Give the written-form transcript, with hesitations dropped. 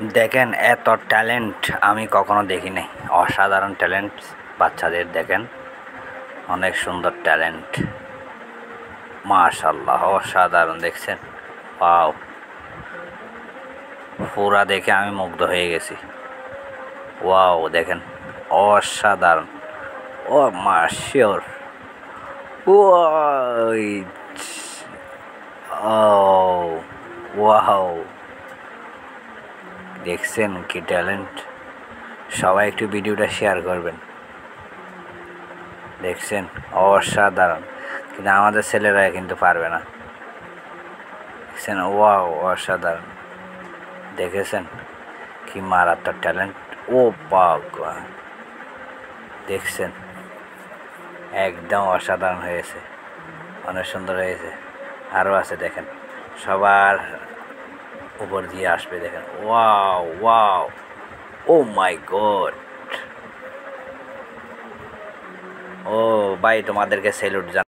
দেখেন এত ট্যালেন্ট আমি কখনো দেখি নাই। অসাধারণ ট্যালেন্ট বাচ্চাদের, দেখেন অনেক সুন্দর ট্যালেন্ট, মাশাআল্লাহ অসাধারণ। দেখছেন, ওয়াও, পুরা দেখে আমি মুগ্ধ হয়ে গেছি। ওয়াও, দেখেন অসাধারণ। ও মাশিওর, ওই, ও ওয়াও, দেখছেন কি ট্যালেন্ট। সবাই একটু ভিডিওটা শেয়ার করবেন। দেখছেন অসাধারণ, কিন্তু আমাদের ছেলেরা কিন্তু পারবে না। দেখছেন, ওয়াও অসাধারণ। দেখেছেন কি মারাত্মক ট্যালেন্ট। ও বাবা, দেখছেন একদম অসাধারণ হয়েছে, অনেক সুন্দর হয়েছে। আরও আছে, দেখেন সবার উপর দিয়ে আসবে। দেখেন, ওয়াও ওয়াও, ও মাই গড। ও ভাই, তোমাদেরকে স্যালুট জানাই।